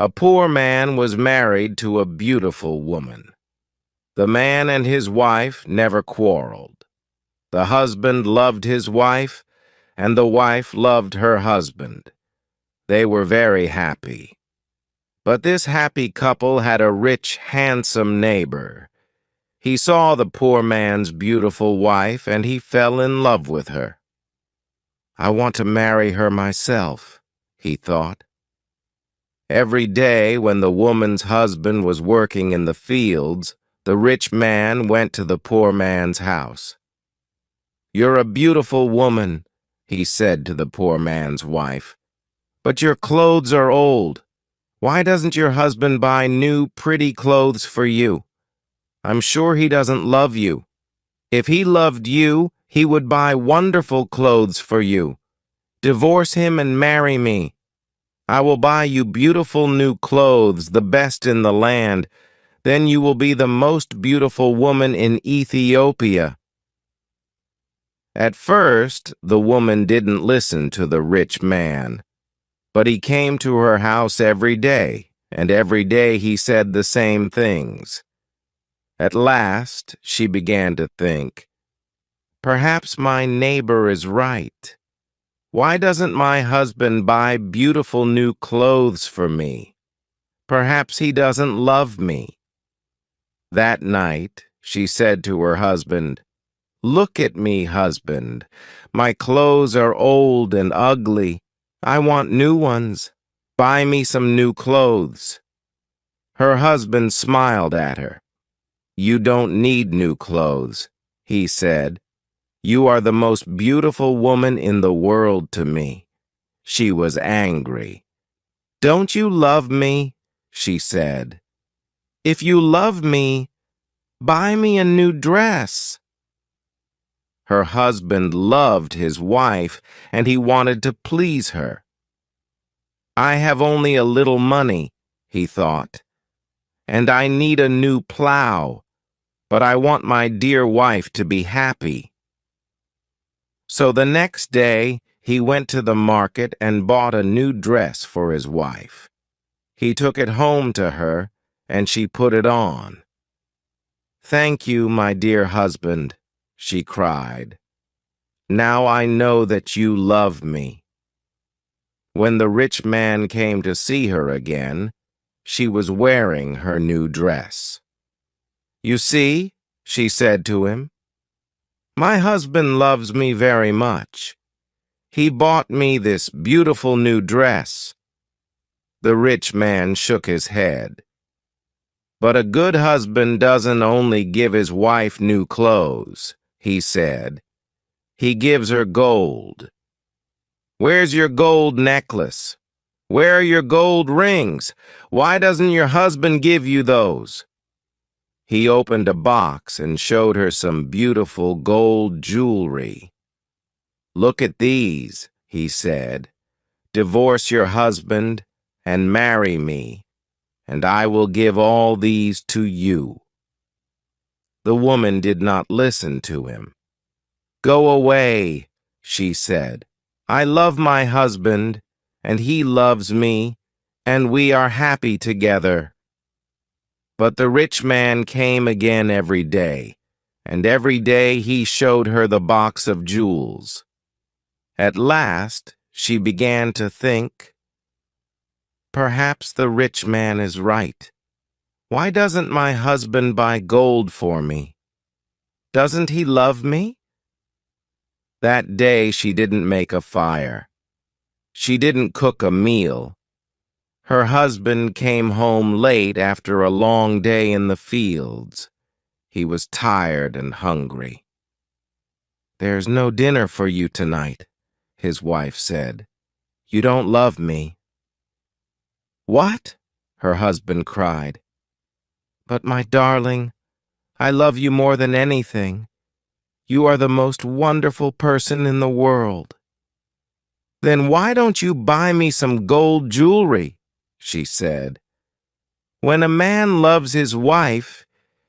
A poor man was married to a beautiful woman. The man and his wife never quarreled. The husband loved his wife, and the wife loved her husband. They were very happy. But this happy couple had a rich, handsome neighbor. He saw the poor man's beautiful wife, and he fell in love with her. "I want to marry her myself," he thought. Every day when the woman's husband was working in the fields, the rich man went to the poor man's house. "You're a beautiful woman," he said to the poor man's wife, "but your clothes are old. Why doesn't your husband buy new, pretty clothes for you? I'm sure he doesn't love you. If he loved you, he would buy wonderful clothes for you. Divorce him and marry me. I will buy you beautiful new clothes, the best in the land. Then you will be the most beautiful woman in Ethiopia." At first, the woman didn't listen to the rich man, but he came to her house every day, and every day he said the same things. At last, she began to think, "Perhaps my neighbor is right. Why doesn't my husband buy beautiful new clothes for me? Perhaps he doesn't love me." That night, she said to her husband, "Look at me, husband. My clothes are old and ugly. I want new ones. Buy me some new clothes." Her husband smiled at her. "You don't need new clothes," he said. "You are the most beautiful woman in the world to me." She was angry. "Don't you love me?" she said. "If you love me, buy me a new dress." Her husband loved his wife, and he wanted to please her. "I have only a little money," he thought, "and I need a new plow, but I want my dear wife to be happy." So the next day, he went to the market and bought a new dress for his wife. He took it home to her, and she put it on. "Thank you, my dear husband," she cried. "Now I know that you love me." When the rich man came to see her again, she was wearing her new dress. "You see," she said to him, "my husband loves me very much. He bought me this beautiful new dress." The rich man shook his head. "But a good husband doesn't only give his wife new clothes," he said. "He gives her gold. Where's your gold necklace? Where are your gold rings? Why doesn't your husband give you those?" He opened a box and showed her some beautiful gold jewelry. "Look at these," he said. "Divorce your husband and marry me, and I will give all these to you." The woman did not listen to him. "Go away," she said. "I love my husband, and he loves me, and we are happy together." But the rich man came again every day, and every day he showed her the box of jewels. At last, she began to think, "Perhaps the rich man is right. Why doesn't my husband buy gold for me? Doesn't he love me?" That day she didn't make a fire. She didn't cook a meal. Her husband came home late after a long day in the fields. He was tired and hungry. "There's no dinner for you tonight," his wife said. "You don't love me." "What?" her husband cried. "But my darling, I love you more than anything. You are the most wonderful person in the world." "Then why don't you buy me some gold jewelry?" she said. "When a man loves his wife,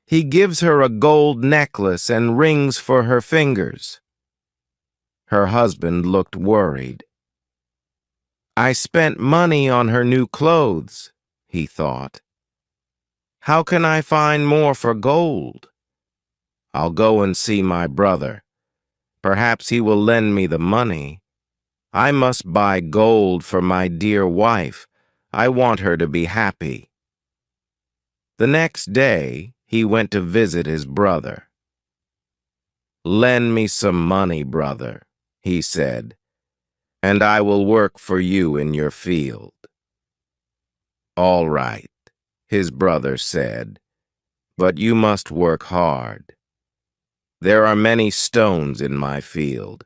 he gives her a gold necklace and rings for her fingers." Her husband looked worried. "I spent money on her new clothes," he thought. How can I find more for gold? I'll go and see my brother. Perhaps he will lend me the money. I must buy gold for my dear wife. I want her to be happy. The next day, he went to visit his brother. Lend me some money, brother, he said, and I will work for you in your field. All right, his brother said, but you must work hard. There are many stones in my field,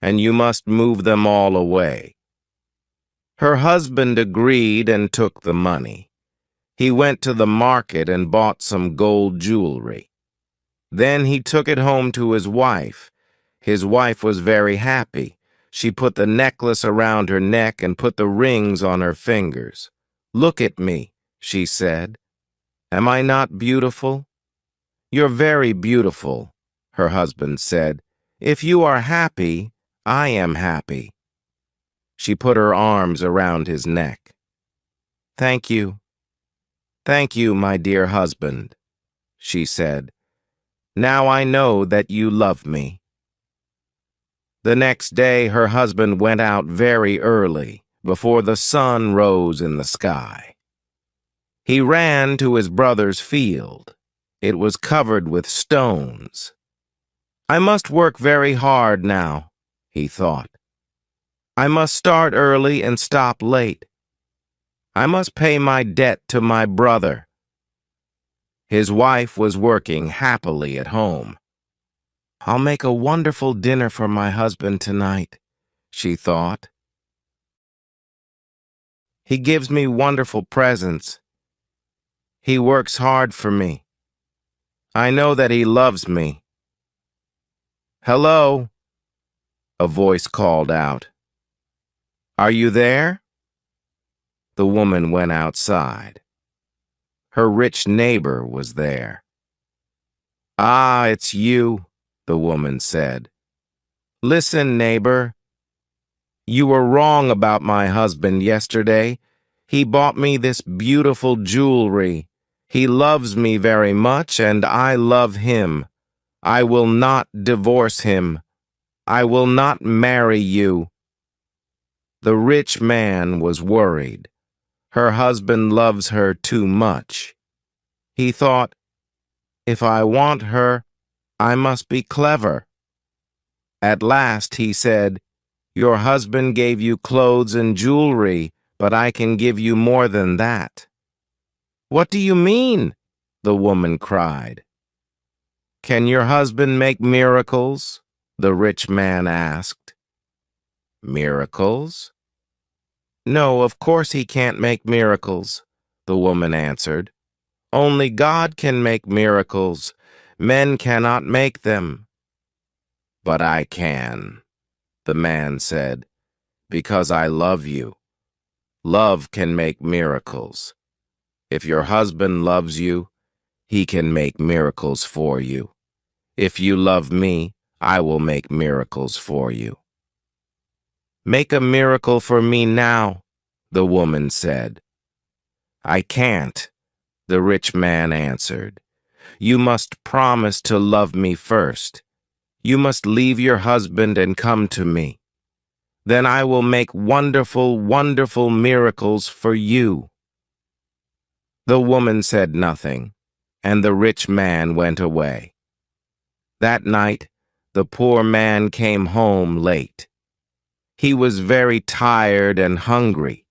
and you must move them all away. Her husband agreed and took the money. He went to the market and bought some gold jewelry. Then he took it home to his wife. His wife was very happy. She put the necklace around her neck and put the rings on her fingers. Look at me, she said. Am I not beautiful? You're very beautiful, her husband said. If you are happy, I am happy. She put her arms around his neck. Thank you. Thank you, my dear husband, she said. Now I know that you love me. The next day her husband went out very early, before the sun rose in the sky. He ran to his brother's field. It was covered with stones. I must work very hard now, he thought. I must start early and stop late. I must pay my debt to my brother. His wife was working happily at home. I'll make a wonderful dinner for my husband tonight, she thought. He gives me wonderful presents. He works hard for me. I know that he loves me. Hello, a voice called out. Are you there? The woman went outside. Her rich neighbor was there. Ah, it's you, the woman said. Listen, neighbor. You were wrong about my husband yesterday. He bought me this beautiful jewelry. He loves me very much, and I love him. I will not divorce him. I will not marry you. The rich man was worried. Her husband loves her too much. He thought, if I want her, I must be clever. At last he said, your husband gave you clothes and jewelry, but I can give you more than that. What do you mean? The woman cried. Can your husband make miracles? The rich man asked. Miracles? No, of course he can't make miracles, the woman answered. Only God can make miracles. Men cannot make them. But I can, the man said, because I love you. Love can make miracles. If your husband loves you, he can make miracles for you. If you love me, I will make miracles for you. Make a miracle for me now, the woman said. I can't, the rich man answered. You must promise to love me first. You must leave your husband and come to me. Then I will make wonderful, wonderful miracles for you. The woman said nothing, and the rich man went away. That night, the poor man came home late. He was very tired and hungry.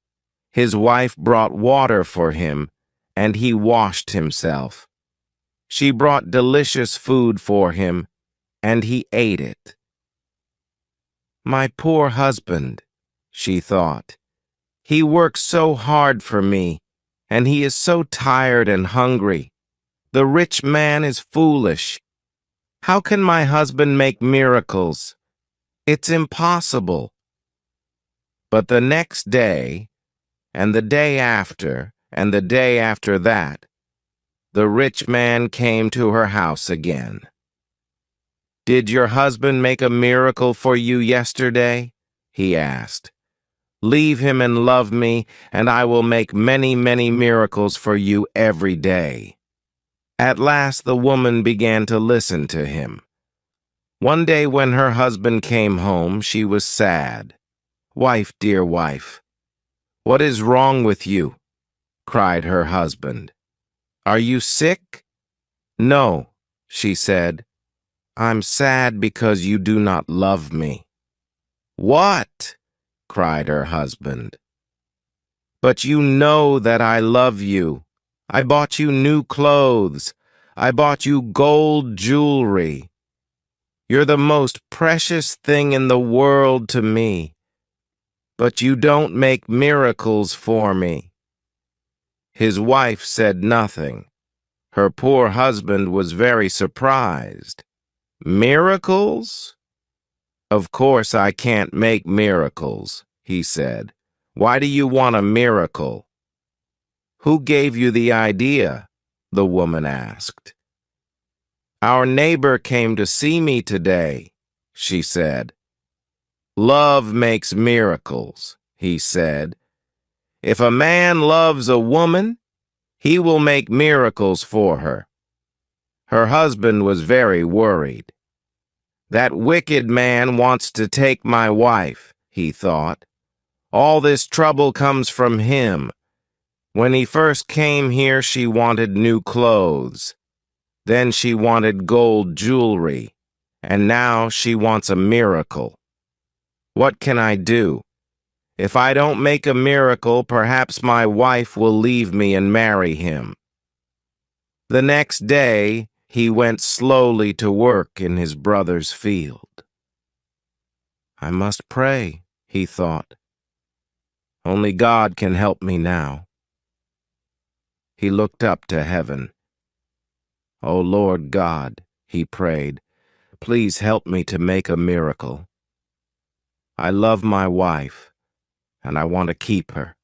His wife brought water for him, and he washed himself. She brought delicious food for him, and he ate it. My poor husband, she thought. He works so hard for me, and he is so tired and hungry. The rich man is foolish. How can my husband make miracles? It's impossible. But the next day, and the day after, and the day after that, the rich man came to her house again. Did your husband make a miracle for you yesterday? He asked. Leave him and love me, and I will make many, many miracles for you every day." At last the woman began to listen to him. One day when her husband came home, she was sad. "Wife, dear wife, what is wrong with you?" cried her husband. "Are you sick?" "No," she said. "I'm sad because you do not love me." "What?" cried her husband. "But you know that I love you. I bought you new clothes. I bought you gold jewelry. You're the most precious thing in the world to me. But you don't make miracles for me." His wife said nothing. Her poor husband was very surprised. "Miracles? Of course I can't make miracles," he said. "Why do you want a miracle?" "Who gave you the idea?" the woman asked. "Our neighbor came to see me today," she said. "Love makes miracles," he said. "If a man loves a woman, he will make miracles for her." Her husband was very worried. "That wicked man wants to take my wife," he thought. "All this trouble comes from him. When he first came here, she wanted new clothes. Then she wanted gold jewelry, and now she wants a miracle. What can I do? If I don't make a miracle, perhaps my wife will leave me and marry him." The next day, he went slowly to work in his brother's field. "I must pray," he thought. "Only God can help me now." He looked up to heaven. "O Lord God," he prayed, "please help me to make a miracle. I love my wife, and I want to keep her.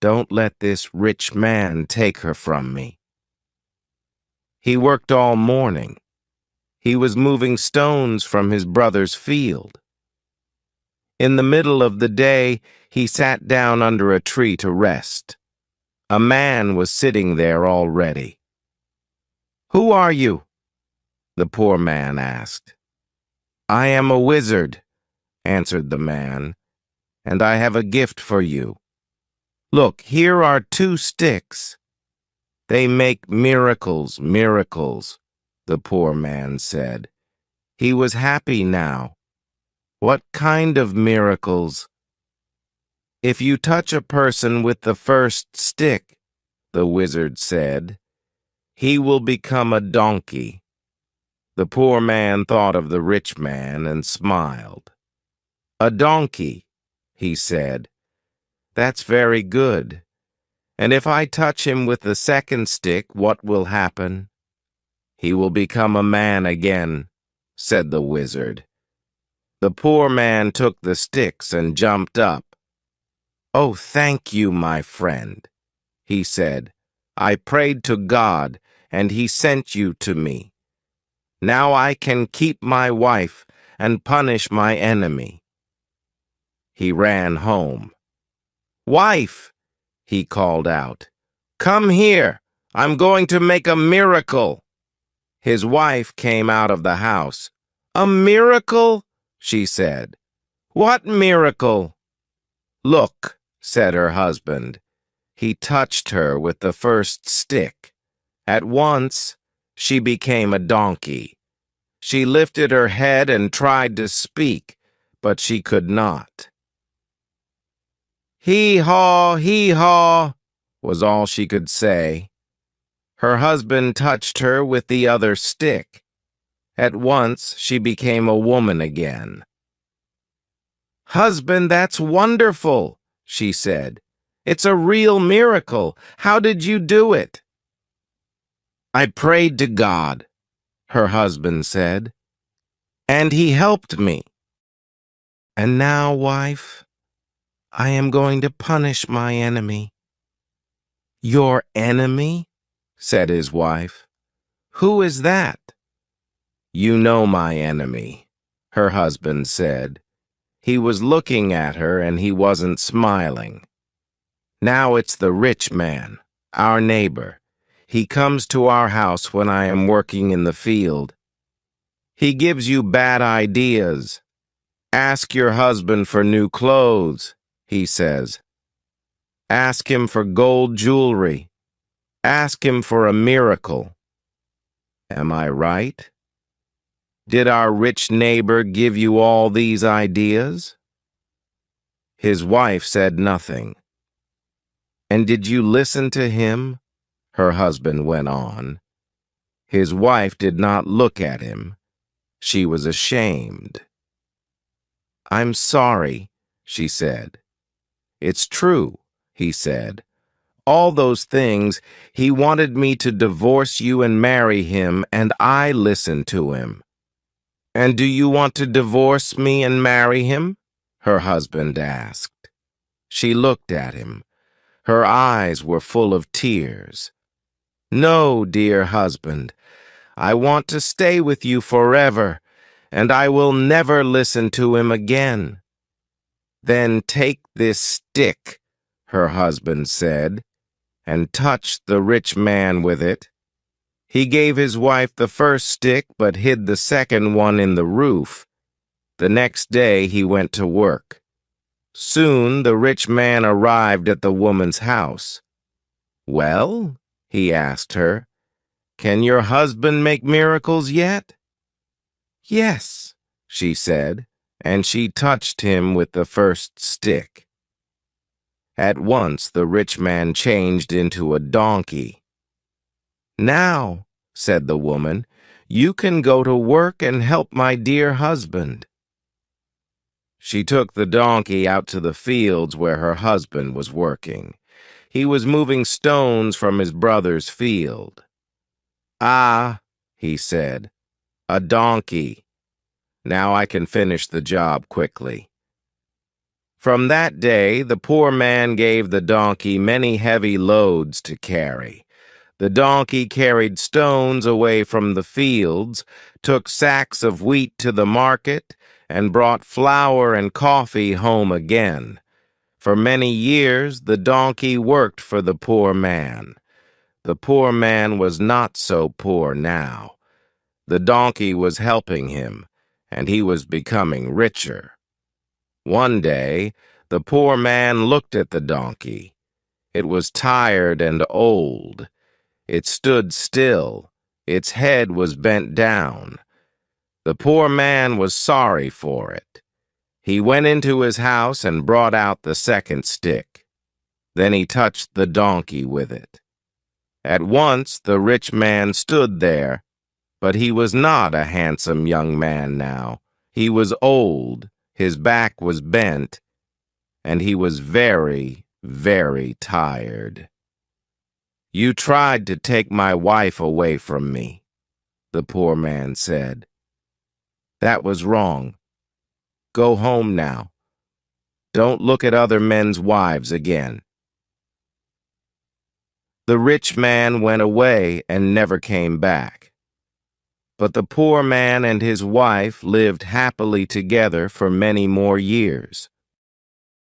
Don't let this rich man take her from me." He worked all morning. He was moving stones from his brother's field. In the middle of the day, he sat down under a tree to rest. A man was sitting there already. "Who are you?" the poor man asked. "I am a wizard," answered the man, "and I have a gift for you. Look, here are 2 sticks. They make miracles, miracles," the poor man said. He was happy now. "What kind of miracles?" "If you touch a person with the first stick," the wizard said, "he will become a donkey." The poor man thought of the rich man and smiled. "A donkey," he said. "That's very good. And if I touch him with the second stick, what will happen?" "He will become a man again," said the wizard. The poor man took the sticks and jumped up. "Oh, thank you, my friend," he said. "I prayed to God, and he sent you to me. Now I can keep my wife and punish my enemy." He ran home. "Wife," he called out, "come here. I'm going to make a miracle." His wife came out of the house. "A miracle?" she said. "What miracle?" "Look," said her husband. He touched her with the first stick. At once, she became a donkey. She lifted her head and tried to speak, but she could not. "Hee-haw, was all she could say. Her husband touched her with the other stick. At once, she became a woman again. "Husband, that's wonderful," she said. "It's a real miracle. How did you do it?" "I prayed to God," her husband said, "and he helped me. And now, wife, I am going to punish my enemy." "Your enemy?" said his wife. "Who is that?" "You know my enemy," her husband said. He was looking at her and he wasn't smiling. Now it's the rich man, our neighbor. He comes to our house when I am working in the field. He gives you bad ideas. Ask your husband for new clothes, he says. Ask him for gold jewelry. Ask him for a miracle. Am I right? Did our rich neighbor give you all these ideas? His wife said nothing. And did you listen to him? Her husband went on. His wife did not look at him. She was ashamed. I'm sorry, she said. It's true, he said. All those things, he wanted me to divorce you and marry him, and I listened to him. And do you want to divorce me and marry him? Her husband asked. She looked at him. Her eyes were full of tears. No, dear husband, I want to stay with you forever, and I will never listen to him again. Then take this stick, her husband said, and touched the rich man with it. He gave his wife the first stick, but hid the second one in the roof. The next day he went to work. Soon the rich man arrived at the woman's house. Well, he asked her, can your husband make miracles yet? Yes, she said, and she touched him with the first stick. At once the rich man changed into a donkey. Now, said the woman, you can go to work and help my dear husband. She took the donkey out to the fields where her husband was working. He was moving stones from his brother's field. Ah, he said, a donkey. Now I can finish the job quickly. From that day, the poor man gave the donkey many heavy loads to carry. The donkey carried stones away from the fields, took sacks of wheat to the market, and brought flour and coffee home again. For many years, the donkey worked for the poor man. The poor man was not so poor now. The donkey was helping him, and he was becoming richer. One day, the poor man looked at the donkey. It was tired and old. It stood still. Its head was bent down. The poor man was sorry for it. He went into his house and brought out the second stick. Then he touched the donkey with it. At once the rich man stood there, but he was not a handsome young man now. He was old, his back was bent, and he was very, very tired. You tried to take my wife away from me, the poor man said. That was wrong. Go home now. Don't look at other men's wives again. The rich man went away and never came back. But the poor man and his wife lived happily together for many more years.